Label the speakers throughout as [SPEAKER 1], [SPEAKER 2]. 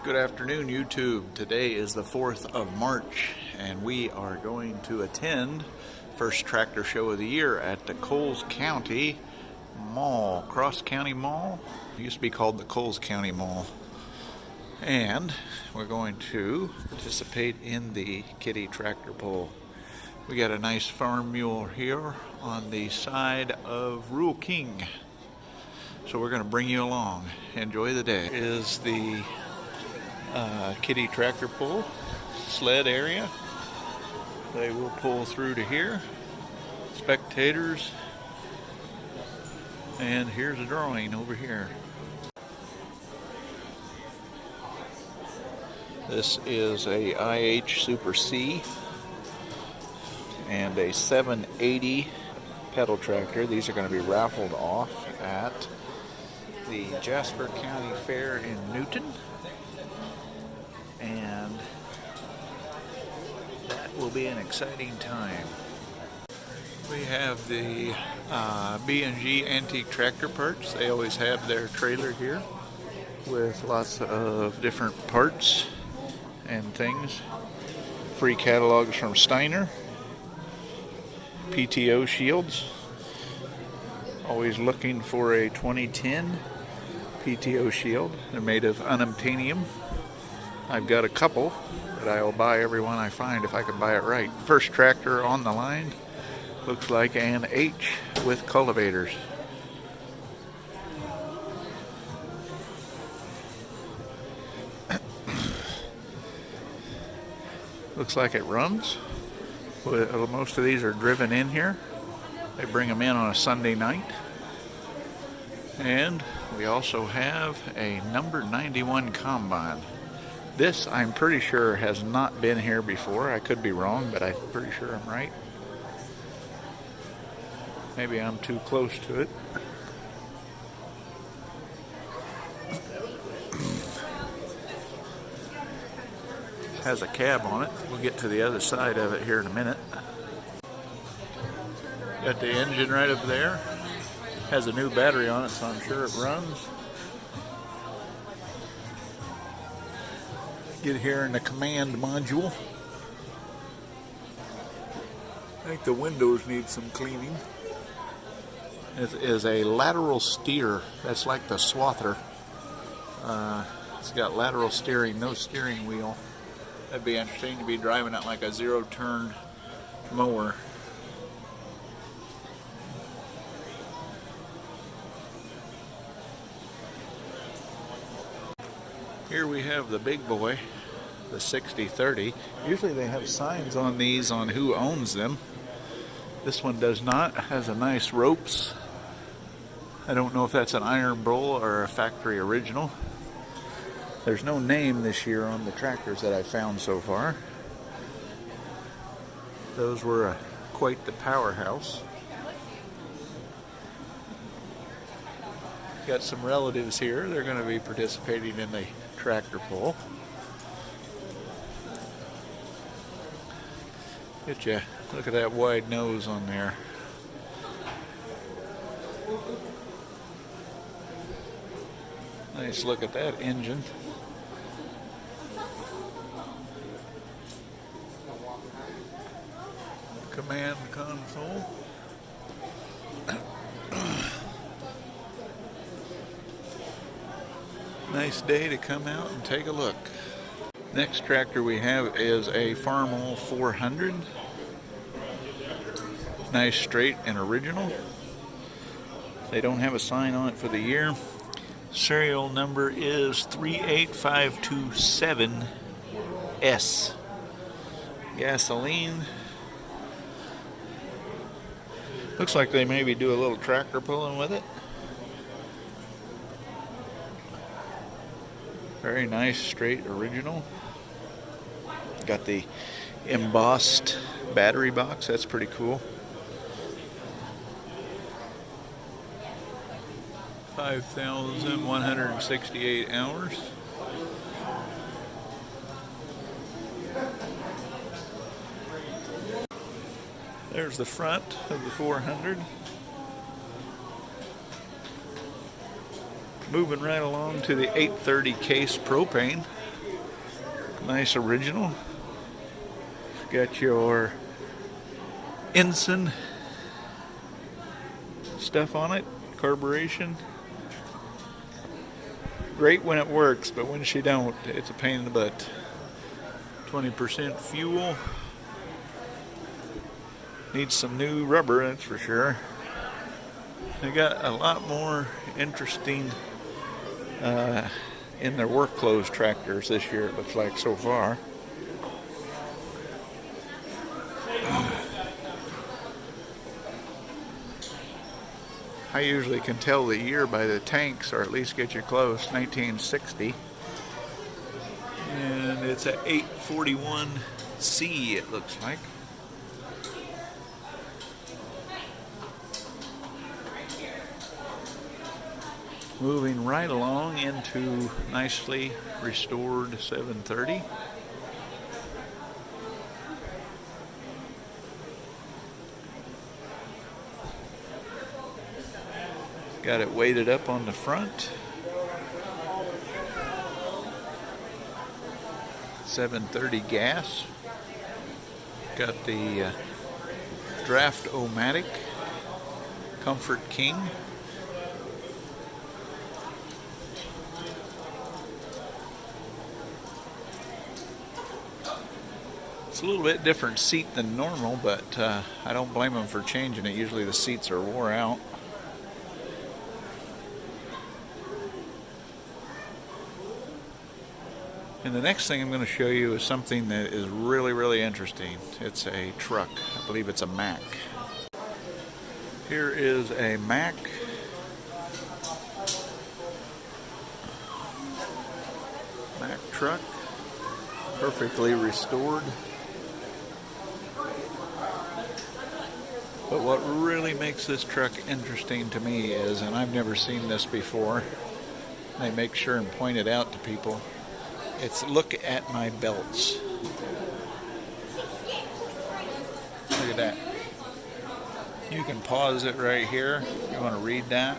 [SPEAKER 1] Good afternoon, YouTube. Today is the 4th of March, and we are going to attend first tractor show of the year at the Coles County Mall, Cross County Mall. It used to be called the Coles County Mall. And we're going to participate in the Kitty tractor pull. We got a nice farm mule here on the side of Rural King. So we're going to bring you along. Enjoy the day. Is the Kitty tractor pull sled area. They will pull through to here. Spectators. And here's a drawing over here. This is a IH Super C and a 780 pedal tractor. These are going to be raffled off at the Jasper County Fair in Newton, and that will be an exciting time. We have the B&G Antique Tractor Parts. They always have their trailer here with lots of different parts and things. Free catalogs from Steiner. PTO shields. Always looking for a 2010 PTO shield. They're made of unobtainium. I've got a couple that I'll buy every one I find if I can buy it right. First tractor on the line. Looks like an H with cultivators. Looks like it runs. Most of these are driven in here. They bring them in on a Sunday night. And we also have a number 91 combine. This, I'm pretty sure, has not been here before. I could be wrong, but I'm pretty sure I'm right. Maybe I'm too close to it. Has a cab on it. We'll get to the other side of it here in a minute. Got the engine right up there. Has a new battery on it, so I'm sure it runs. Get here in the command module. I think the windows need some cleaning. It is a lateral steer. That's like the Swather. It's got lateral steering, no steering wheel. That'd be interesting to be driving it like a zero-turn mower. Here we have the big boy, the 6030. Usually they have signs on these on who owns them. This one does not. It has a nice ropes. I don't know if that's an Iron Bull or a factory original. There's no name this year on the tractors that I found so far. Those were quite the powerhouse. Got some relatives here. They're going to be participating in the tractor pull. Look at that wide nose on there. Nice look at that engine. Command console. Nice day to come out and take a look. Next tractor we have is a Farmall 400. Nice, straight, and original. They don't have a sign on it for the year. Serial number is 38527S. Gasoline. Looks like they maybe do a little tractor pulling with it. Very nice, straight, original. Got the embossed battery box. That's pretty cool. 5,168 hours. There's the front of the 400. Moving right along to the 830 case propane. Nice original. Got your ensign stuff on it, carburation. Great when it works, but when she don't, it's a pain in the butt. 20% fuel. Needs some new rubber, that's for sure. They got a lot more interesting in their work clothes tractors this year, it looks like, so far. I usually can tell the year by the tanks, or at least get you close. 1960. And it's a 841C, it looks like. Moving right along into nicely restored 730. Got it weighted up on the front. 730 gas. Got the Draft-O-Matic Comfort King. It's a little bit different seat than normal, but I don't blame them for changing it. Usually the seats are wore out. And the next thing I'm going to show you is something that is really, really interesting. It's a truck. I believe it's a Mack. Here is a Mack. Mack truck. Perfectly restored. But what really makes this truck interesting to me is, and I've never seen this before, they make sure and point it out to people, it's look at my belts. Look at that. You can pause it right here if you want to read that.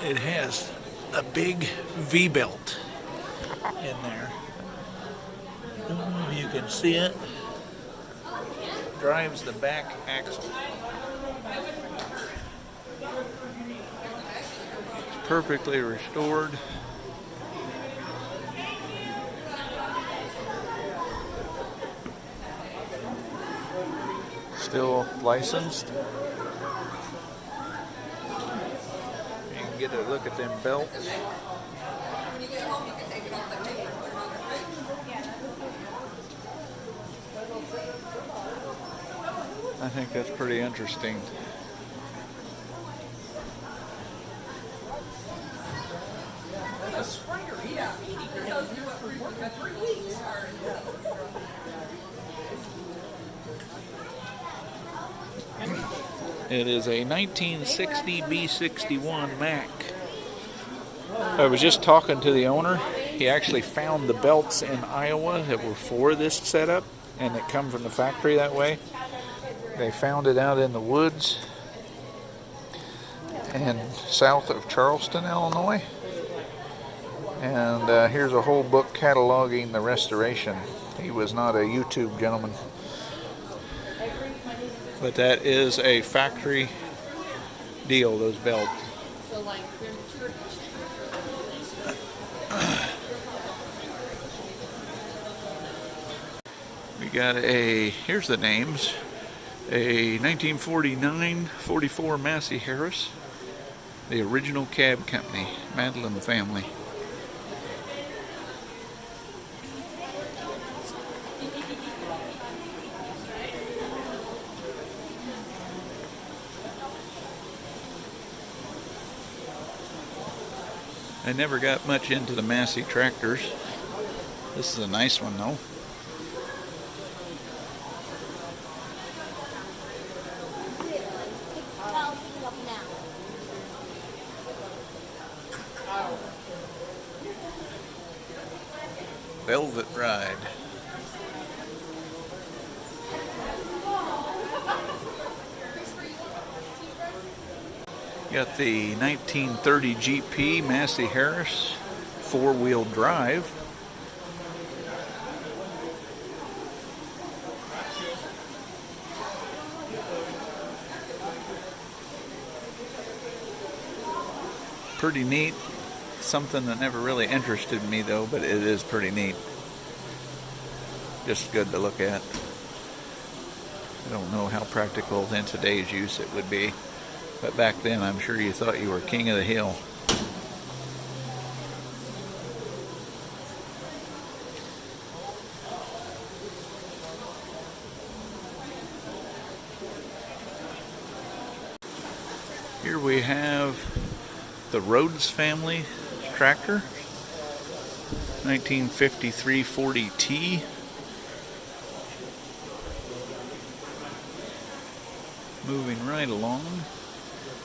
[SPEAKER 1] It has a big V-belt in there. I don't know if you can see it. Drives the back axle. It's perfectly restored. Still licensed. You can get a look at them belts. I think that's pretty interesting. It is a 1960 B61 Mack. I was just talking to the owner. He actually found the belts in Iowa that were for this setup, and that come from the factory that way. They found it out in the woods and south of Charleston, Illinois. And here's a whole book cataloging the restoration. He was not a YouTube gentleman. But that is a factory deal, those belts. We got here's the names. A 1949 44 Massey Harris, the original cab company, Madeline family. I never got much into the Massey tractors. This is a nice one though. Velvet Ride. Got the 1930 GP Massey Harris four-wheel drive. Pretty neat. Something that never really interested me though, but it is pretty neat. Just good to look at. I don't know how practical in today's use it would be, but back then I'm sure you thought you were king of the hill. Here we have the Rhodes family tractor, 1953 40T. Moving right along,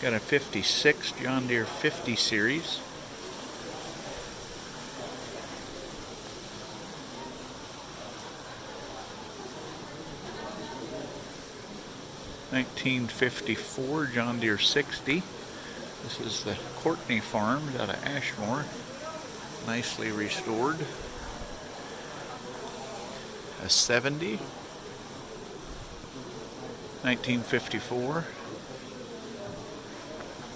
[SPEAKER 1] got a 56 John Deere 50 series. (1954) John Deere 60. This is the Courtney Farms out of Ashmore, nicely restored. A 70. 1954.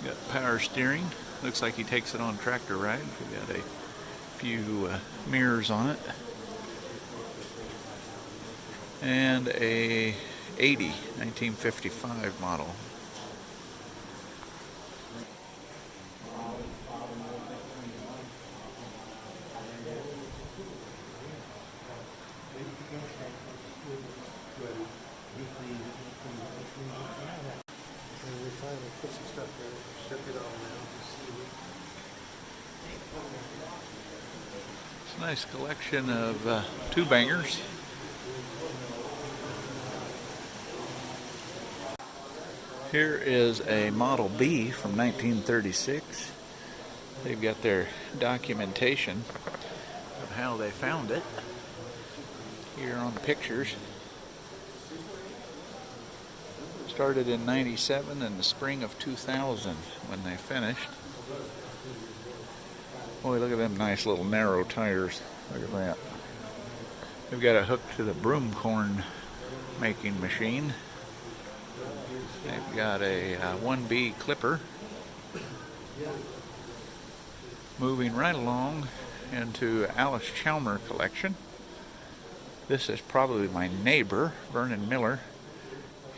[SPEAKER 1] Got power steering. Looks like he takes it on tractor ride. We got a few mirrors on it. And a 80, 1955 model. It's a nice collection of two bangers. Here is a Model B from 1936. They've got their documentation of how they found it here on the pictures. Started in 97 and the spring of 2000 when they finished. Boy, look at them nice little narrow tires. Look at that. They've got it hooked to the broom corn making machine. They've got a 1B clipper. Moving right along into Alice Chalmer collection. This is probably my neighbor, Vernon Miller.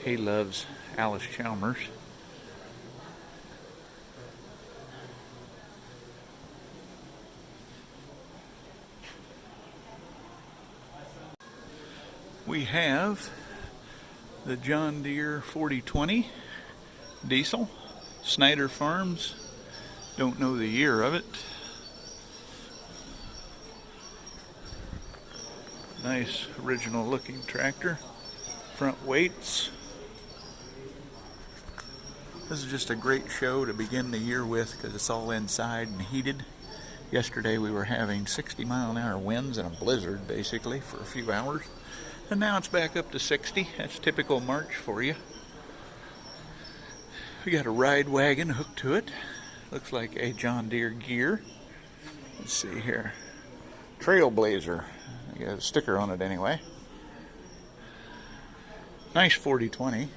[SPEAKER 1] He loves Alice Chalmers. We have the John Deere 4020 diesel, Snyder Farms. Don't know the year of it. Nice original looking tractor. Front weights. This is just a great show to begin the year with because it's all inside and heated. Yesterday we were having 60-mile-an-hour winds and a blizzard basically for a few hours. And now it's back up to 60. That's typical March for you. We got a ride wagon hooked to it. Looks like a John Deere gear. Let's see here. Trailblazer. I got a sticker on it anyway. Nice 4020.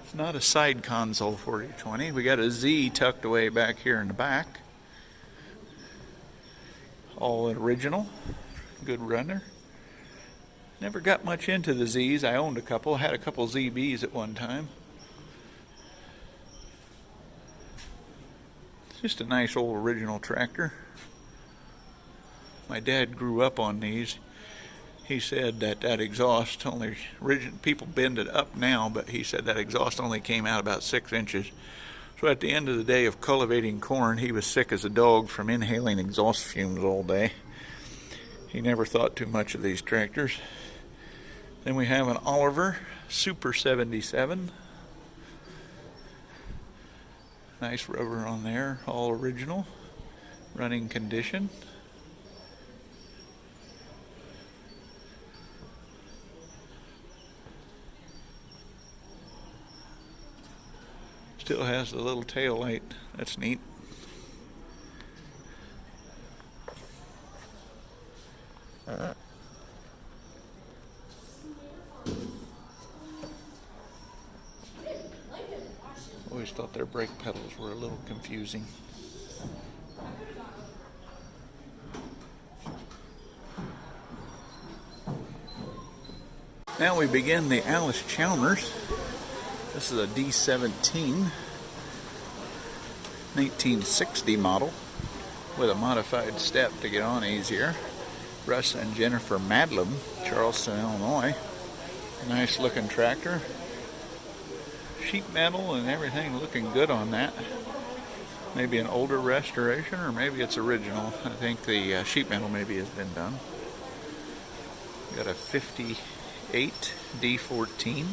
[SPEAKER 1] It's not a side console 4020. We got a Z tucked away back here in the back. All original. Good runner. Never got much into the Zs. I owned a couple. Had a couple ZBs at one time. Just a nice old original tractor. My dad grew up on these. He said that exhaust only, people bend it up now, but he said that exhaust only came out about 6 inches. So at the end of the day of cultivating corn, he was sick as a dog from inhaling exhaust fumes all day. He never thought too much of these tractors. Then we have an Oliver Super 77. Nice rubber on there, all original, running condition. Still has the little tail light. That's neat. Always thought their brake pedals were a little confusing. Now we begin the Allis Chalmers. This is a D17 1960 model with a modified step to get on easier. Russ and Jennifer Madlam, Charleston, Illinois. Nice looking tractor. Sheet metal and everything looking good on that. Maybe an older restoration, or maybe it's original. I think the sheet metal maybe has been done. Got a 58 D14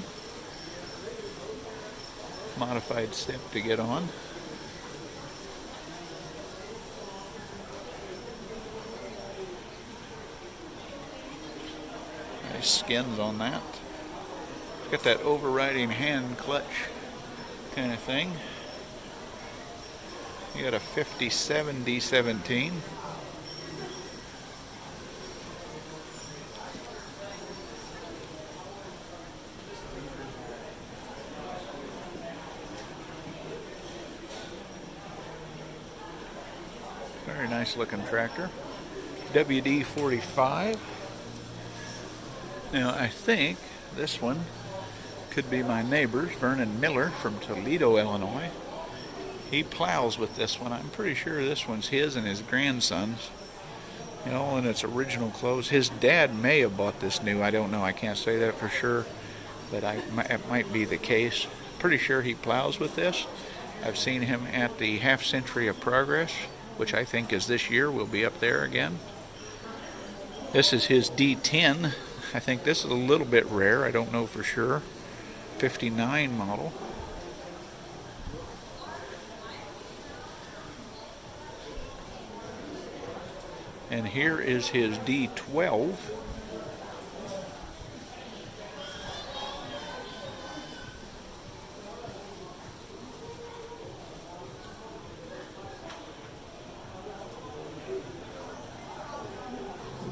[SPEAKER 1] modified step to get on. Nice skins on that. Got that overriding hand clutch kind of thing. You got a 57 D17. Very nice looking tractor. WD-45. Now I think this one could be my neighbor's, Vernon Miller from Toledo, Illinois. He plows with this one. I'm pretty sure this one's his and his grandson's. You know, in its original clothes. His dad may have bought this new. I don't know. I can't say that for sure. But it might be the case. Pretty sure he plows with this. I've seen him at the Half Century of Progress, which I think is this year. We'll be up there again. This is his D10. I think this is a little bit rare. I don't know for sure. 59 model. And here is his D12.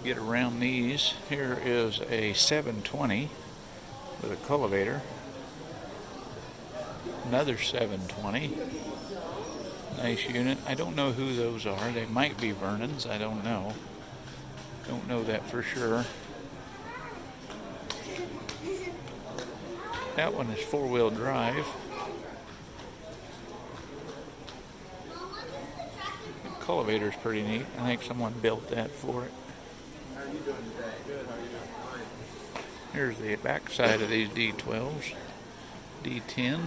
[SPEAKER 1] Get around these. Here is a 720 with a cultivator. Another 720. Nice unit. I don't know who those are. They might be Vernon's. I don't know. Don't know that for sure. That one is four-wheel drive. The cultivator's pretty neat. I think someone built that for it.
[SPEAKER 2] How are you doing today? Good. How are you doing? Fine.
[SPEAKER 1] Here's the back side of these D12s. D10.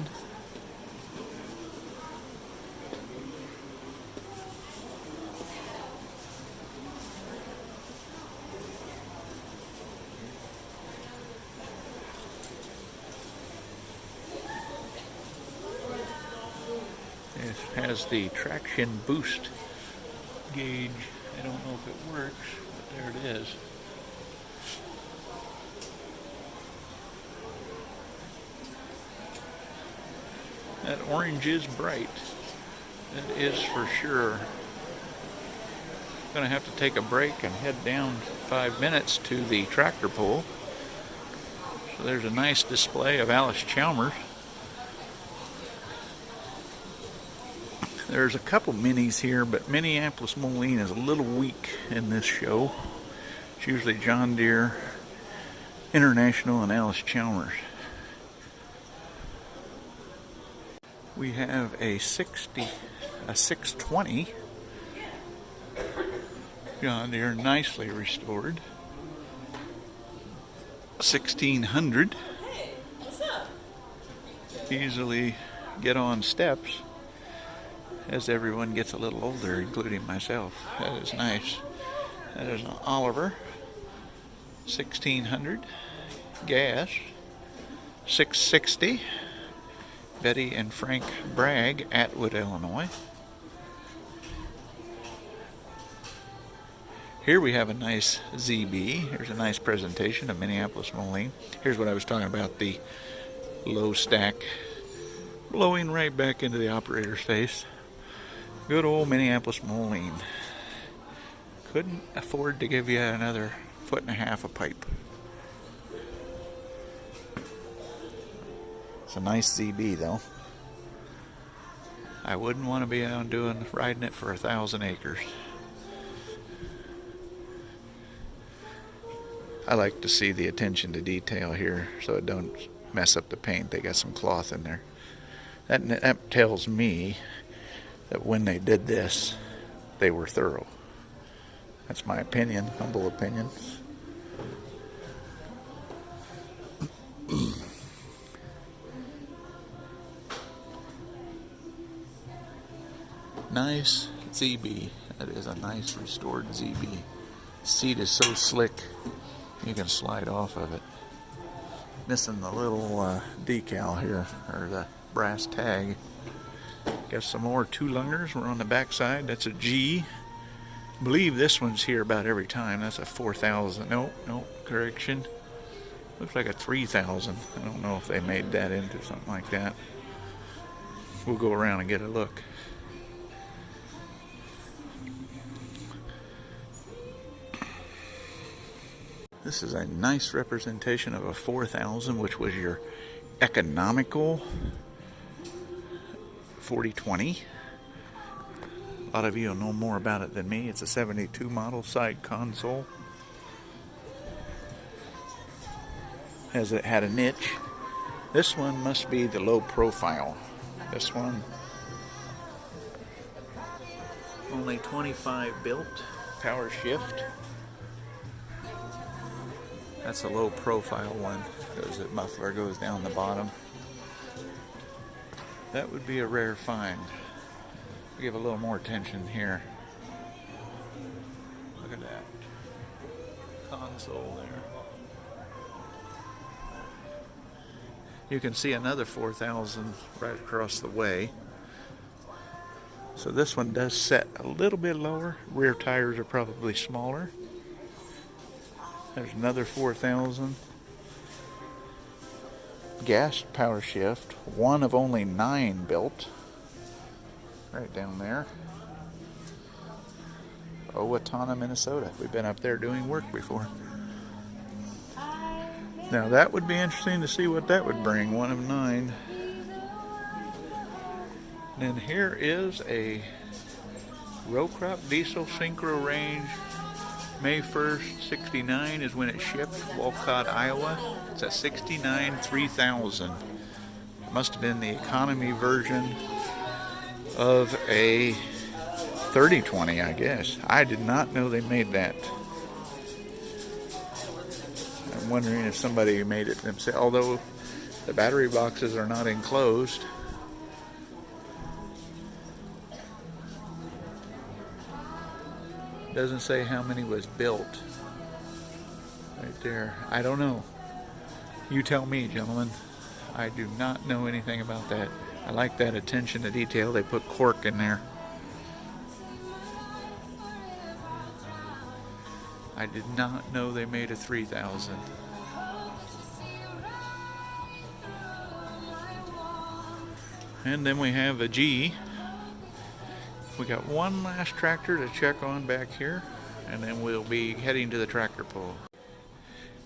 [SPEAKER 1] This has the traction boost gauge. I don't know if it works, but there it is. That orange is bright. That is for sure. Gonna have to take a break and head down 5 minutes to the tractor pull. So there's a nice display of Allis Chalmers. There's a couple minis here, but Minneapolis Moline is a little weak in this show. It's usually John Deere, International, and Allis Chalmers. We have a 620 John Deere, nicely restored. 1600.
[SPEAKER 3] Hey, what's up?
[SPEAKER 1] Easily get on steps as everyone gets a little older, including myself. That is nice. That is an Oliver 1600 gas. 660 Betty and Frank Bragg, Atwood, Illinois. Here we have a nice ZB. Here's a nice presentation of Minneapolis Moline. Here's what I was talking about, the low stack blowing right back into the operator's face. Good old Minneapolis Moline. Couldn't afford to give you another 1.5 foot of pipe. It's a nice ZB though. I wouldn't want to be out riding it for 1,000 acres. I like to see the attention to detail here so it don't mess up the paint. They got some cloth in there. That tells me that when they did this, they were thorough. That's my opinion, humble opinion. Nice ZB. That is a nice restored ZB. Seat is so slick, you can slide off of it. Missing the little decal here, or the brass tag. Got some more two-lungers. We're on the back side. That's a G. I believe this one's here about every time. That's a 4,000. Nope, correction. Looks like a 3,000. I don't know if they made that into something like that. We'll go around and get a look. This is a nice representation of a 4,000, which was your economical 4020. A lot of you will know more about it than me. It's a 72 model side console. It had a niche. This one must be the low profile. This one, only 25 built, power shift. That's a low profile one, because the muffler goes down the bottom. That would be a rare find. Give a little more attention here. Look at that console there. You can see another 4,000 right across the way. So this one does set a little bit lower. Rear tires are probably smaller. There's another 4,000. Gas power shift, one of only 9 built. Right down there. Owatonna, Minnesota. We've been up there doing work before. Now that would be interesting to see what that would bring, one of 9. And here is a row crop diesel synchro range. May 1st, 69 is when it shipped, Walcott, Iowa. It's a 69 3000. It must have been the economy version of a 3020, I guess. I did not know they made that. I'm wondering if somebody made it themselves, although the battery boxes are not enclosed. Doesn't say how many was built. Right there. I don't know. You tell me, gentlemen. I do not know anything about that. I like that attention to detail. They put cork in there. I did not know they made a 3000. And then we have a G. We got one last tractor to check on back here, and then we'll be heading to the tractor pull.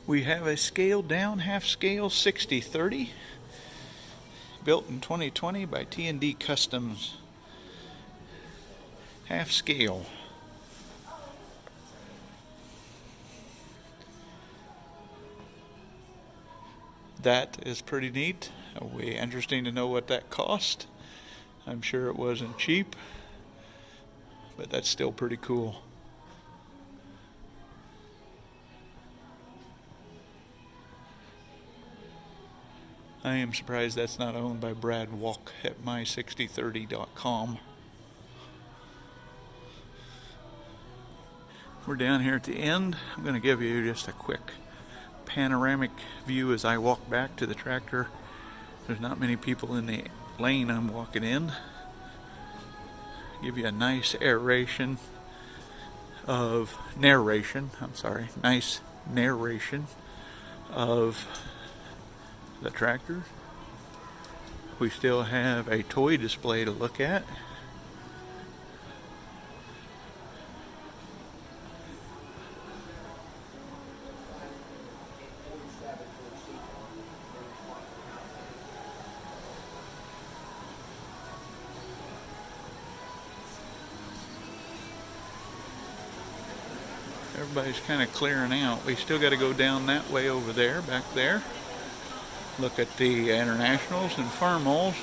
[SPEAKER 1] We have a scaled down half scale 6030, built in 2020 by T&D Customs. Half scale. That is pretty neat. It'll be interesting to know what that cost. I'm sure it wasn't cheap, but that's still pretty cool. I am surprised that's not owned by Brad Walk at my6030.com. We're down here at the end. I'm going to give you just a quick panoramic view as I walk back to the tractor. There's not many people in the lane I'm walking in. Give you a nice narration of the tractor. We still have a toy display to look at. Everybody's kind of clearing out. We still got to go down that way over there, back there. Look at the internationals and formals.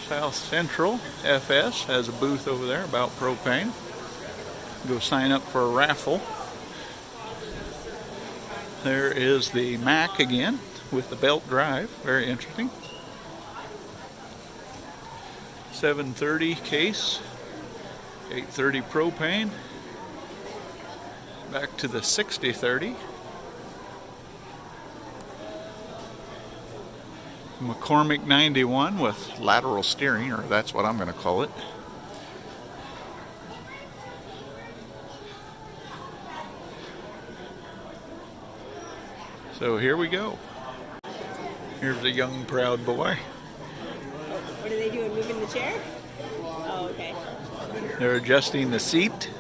[SPEAKER 1] South Central FS has a booth over there about propane. Go sign up for a raffle. There is the Mac again with the belt drive. Very interesting. 730 case. 830 propane. Back to the 6030. McCormick 91 with lateral steering, or that's what I'm going to call it. So here we go. Here's a young, proud boy.
[SPEAKER 3] What are they doing? Moving the chair? Oh, okay.
[SPEAKER 1] They're adjusting the seat.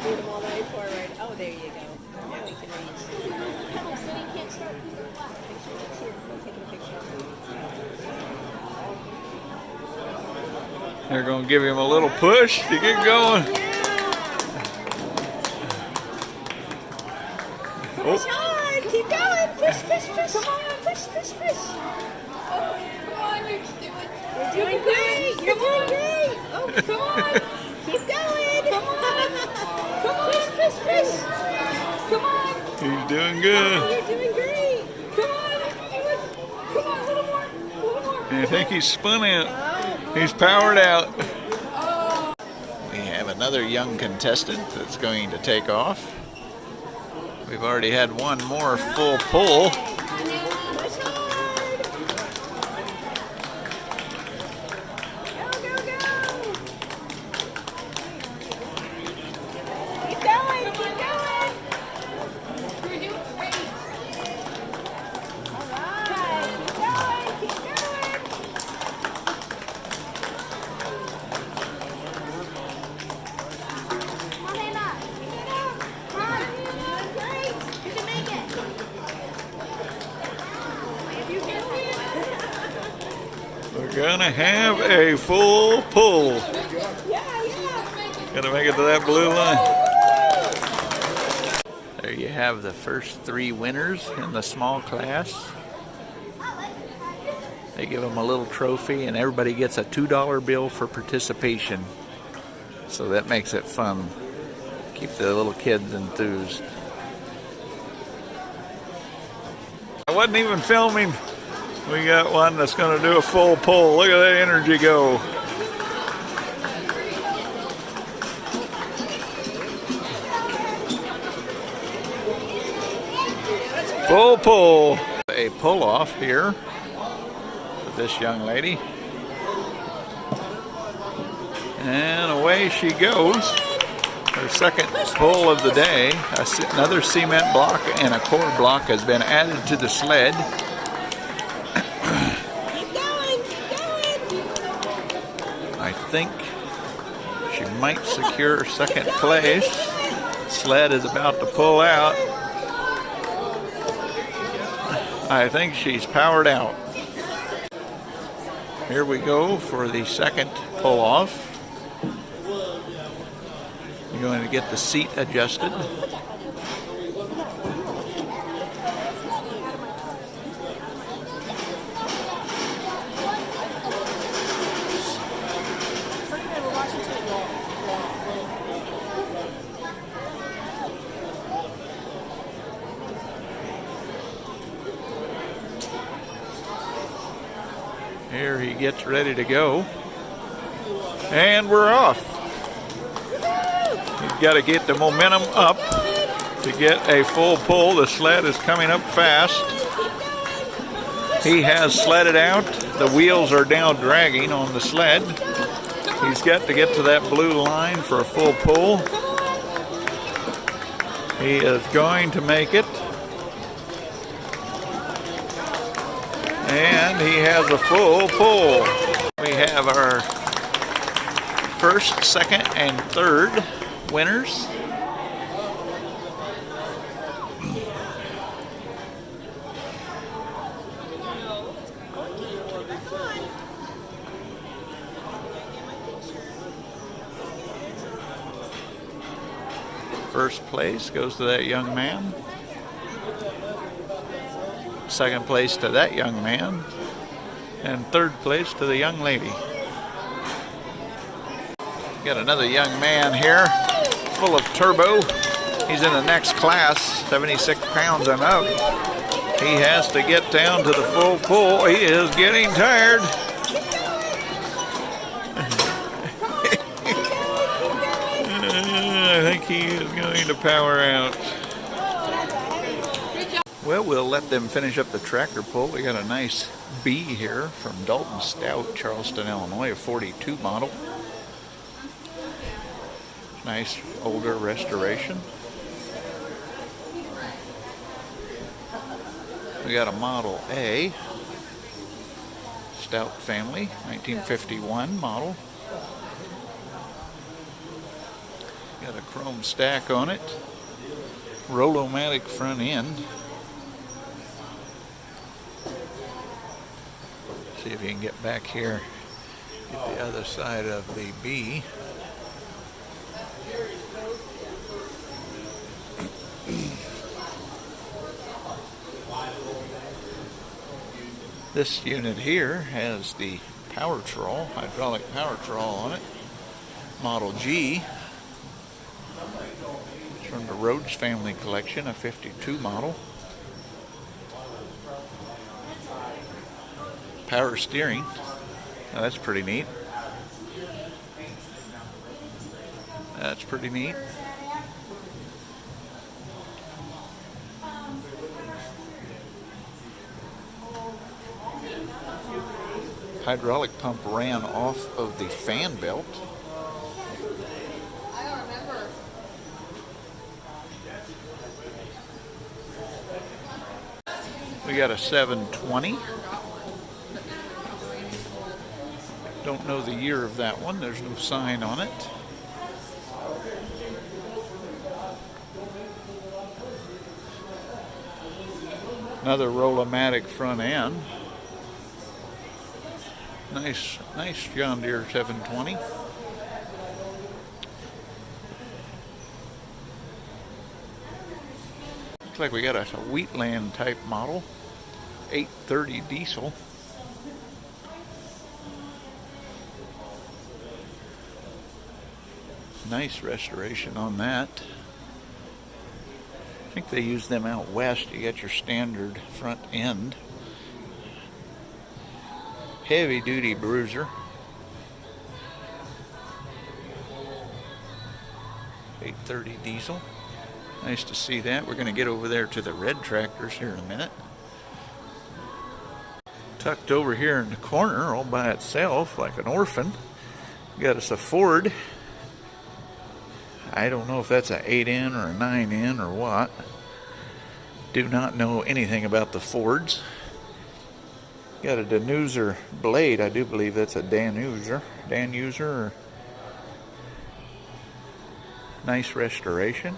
[SPEAKER 3] Move them all the way forward. Oh, there you go. Now we can reach. So you can't start. Picture. Here, I'm taking a picture.
[SPEAKER 1] They're going to give him a little push to get going.
[SPEAKER 3] Push on! Keep going! Push, push, push! Come on! Push, push, push!
[SPEAKER 4] Come on, you're
[SPEAKER 3] You're doing great! You're doing great! Oh, come on! Keep going! Come on! Come on! Push, push, push! Come on!
[SPEAKER 1] He's doing good.
[SPEAKER 3] You're doing great! Come on! Come on! A little more! A little more!
[SPEAKER 1] I think he's spun out. He's powered out. We have another young contestant that's going to take off. We've already had one more full pull.
[SPEAKER 3] Push hard! Go, go, go! Keep going! Keep going!
[SPEAKER 4] You're doing great.
[SPEAKER 3] All right! Keep going! Keep going!
[SPEAKER 4] Come on, Hannah. Come on. Great. You can make it. If you can
[SPEAKER 1] We're gonna have a full pull.
[SPEAKER 3] Yeah, yeah!
[SPEAKER 1] Gonna make it to that blue line. There you have the first three winners in the small class. They give them a little trophy, and everybody gets a $2 bill for participation. So that makes it fun. Keep the little kids enthused. I wasn't even filming. We got one that's going to do a full pull. Look at that energy go. Full pull. A pull off here with this young lady. And away she goes. Her second pull of the day. Another cement block and a core block has been added to the sled.
[SPEAKER 3] Keep going! Keep going!
[SPEAKER 1] I think she might secure second place. Sled is about to pull out. I think she's powered out. Here we go for the second pull off. You're going to get the seat adjusted. Here he gets ready to go. And we're off. You've got to get the momentum up. to get a full pull. The sled is coming up fast. He has sledded out. The wheels are now dragging on the sled. He's got to get to that blue line for a full pull. He is going to make it. And he has a full pull. We have our first, second, and third winners. First place goes to that young man. Second place to that young man. And third place to the young lady. Got another young man here, full of turbo. He's in the next class, 76 pounds and up. He has to get down to the full pull. He is getting tired. I think he is going to power out. Well, we'll let them finish up the tractor pull. We got a nice B here from Dalton Stout, Charleston, Illinois, a 42 model. Nice older restoration. We got a Model A, Stout family, 1951 model. Got a chrome stack on it. Roll-o-matic front end. See if you can get back here, get the other side of the B. This unit here has the power trawl, hydraulic power trawl on it, Model G. It's from the Rhodes family collection, a 52 model. Power steering. Oh, that's pretty neat. That's pretty neat. Hydraulic pump ran off of the fan belt.
[SPEAKER 4] I don't remember.
[SPEAKER 1] We got a 720. Don't know the year of that one. There's no sign on it. Another Roll-o-matic front end. Nice John Deere 720. Looks like we got a Wheatland type model, 830 diesel. Nice restoration on that. I think they use them out west. You got your standard front end. Heavy duty bruiser. 830 diesel. Nice to see that. We're going to get over there to the red tractors here in a minute. Tucked over here in the corner all by itself like an orphan. Got us a Ford. I don't know if that's an 8N or a 9N or what. Do not know anything about the Fords. Got a Danuser blade. I do believe that's a Danuser. Or nice restoration.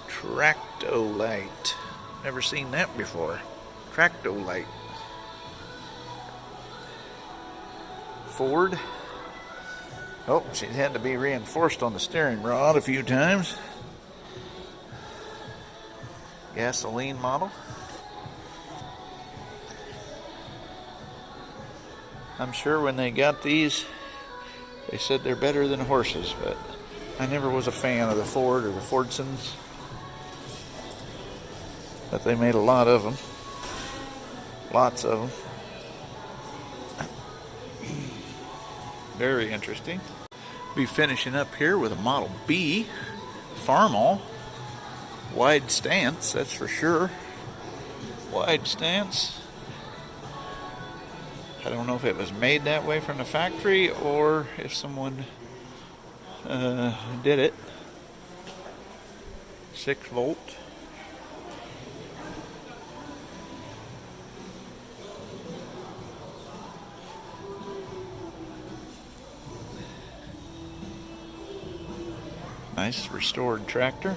[SPEAKER 1] Tractolite. Never seen that before. Tractolite. Ford. Oh, she's had to be reinforced on the steering rod a few times. Gasoline model. I'm sure when they got these, they said they're better than horses, but I never was a fan of the Ford or the Fordsons, but they made a lot of them. Lots of them. Very interesting. Be finishing up here with a Model B Farmall. Wide stance, that's for sure. Wide stance. I don't know if it was made that way from the factory or if someone did it. 6 volt. Nice restored tractor.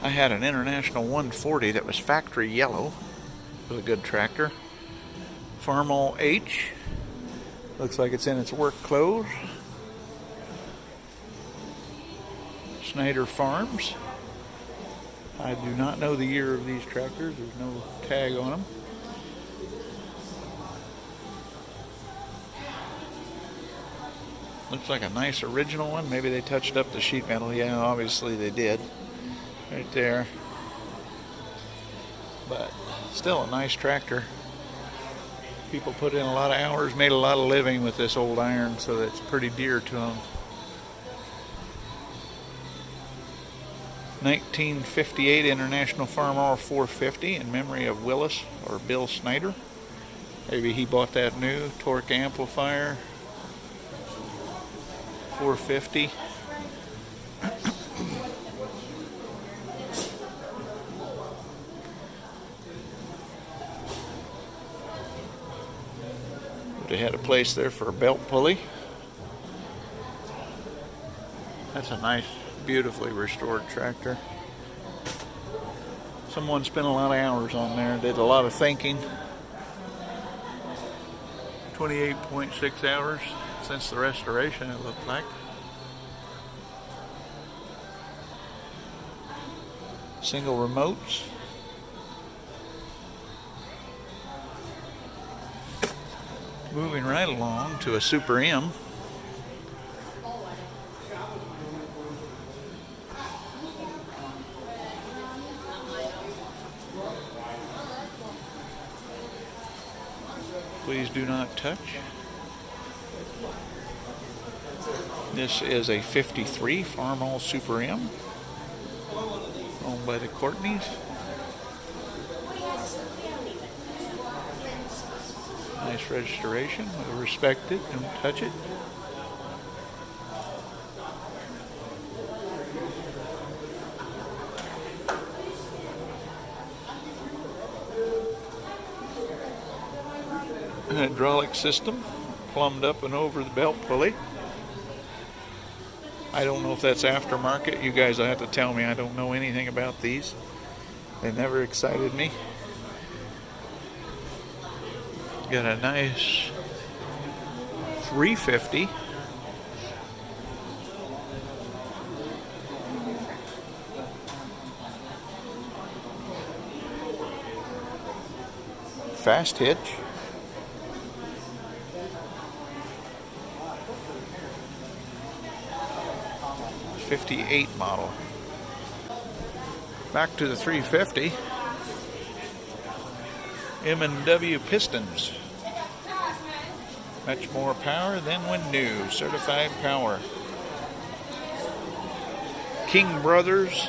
[SPEAKER 1] I had an International 140 that was factory yellow. It was a good tractor. Farmall H. Looks like it's in its work clothes. Snyder Farms. I do not know the year of these tractors. There's no tag on them. Looks like a nice original one. Maybe they touched up the sheet metal. Yeah, obviously they did. Right there. But still a nice tractor. People put in a lot of hours, made a lot of living with this old iron, so that's pretty dear to them. 1958 International Farmall 450 in memory of Willis or Bill Snyder. Maybe he bought that new torque amplifier. 450. They had a place there for a belt pulley. That's a nice, beautifully restored tractor. Someone spent a lot of hours on there, did a lot of thinking. 28.6 hours since the restoration, it looked like. Single remotes. Moving right along to a Super M. Please do not touch. This is a 53 Farmall Super M, owned by the Courtneys. Nice restoration. We'll respect it. Don't touch it. Hydraulic system plumbed up and over the belt pulley. I don't know if that's aftermarket. You guys will have to tell me. I don't know anything about these. They never excited me. Got a nice 350. Fast hitch. '58 model. Back to the 350. M&W pistons. Much more power than when new. Certified power. King Brothers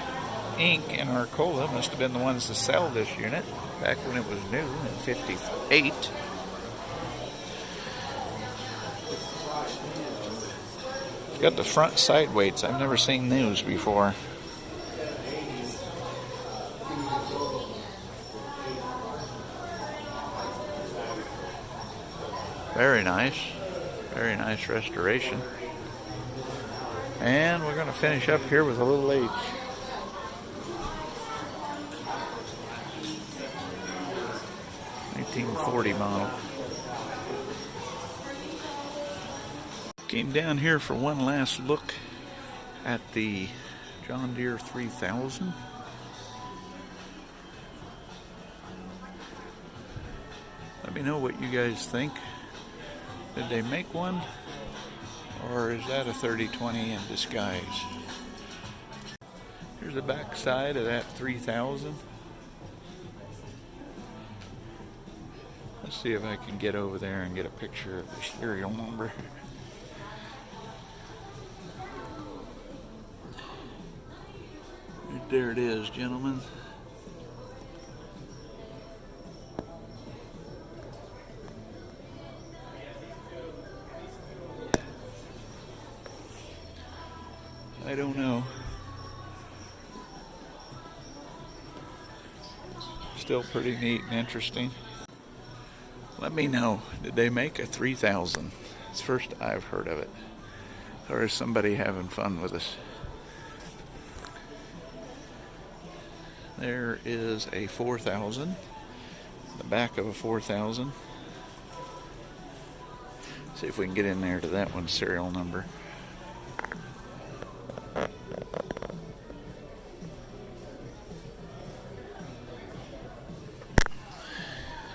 [SPEAKER 1] Inc. in Arcola must have been the ones to sell this unit back when it was new in '58. Got the front side weights. I've never seen those before. Very nice. Very nice restoration. And we're going to finish up here with a little H. '40 model. Came down here for one last look at the John Deere 3000. Let me know what you guys think. Did they make one? Or is that a 3020 in disguise? Here's the back side of that 3000. Let's see if I can get over there and get a picture of the serial number. Right there it is, gentlemen. I don't know. Still pretty neat and interesting. Let me know, did they make a 3000? It's the first I've heard of it. Or is somebody having fun with us? There is a 4000. The back of a 4000. See if we can get in there to that one's serial number.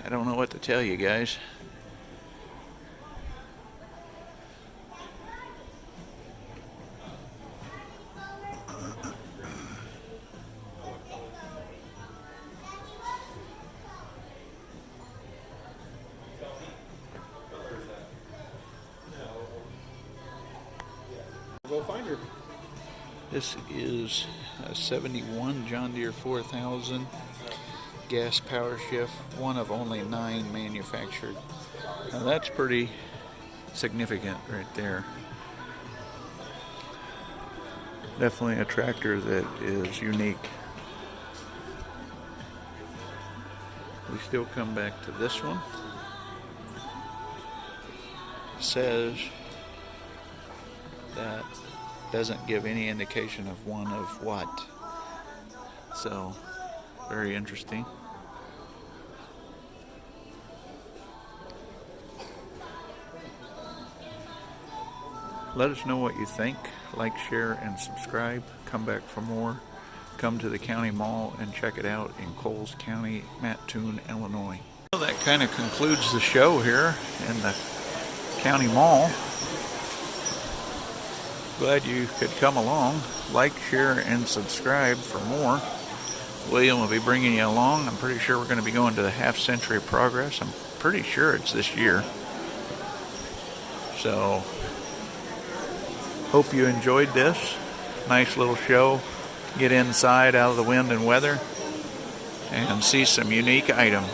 [SPEAKER 1] I don't know what to tell you guys.
[SPEAKER 2] Go find her.
[SPEAKER 1] This is a 71 John Deere 4000 gas power shift, one of only 9 manufactured. Now that's pretty significant right there. Definitely a tractor that is unique. We still come back to this one. It says that doesn't give any indication of one of what. So, very interesting. Let us know what you think. Like, share, and subscribe. Come back for more. Come to the county mall and check it out in Coles County, Mattoon, Illinois. Well, that kind of concludes the show here in the county mall. Glad you could come along. Like, share, and subscribe for more. William will be bringing you along. I'm pretty sure we're going to be going to the Half Century Progress. I'm pretty sure it's this year. So, hope you enjoyed this. Nice little show. Get inside out of the wind and weather and see some unique items.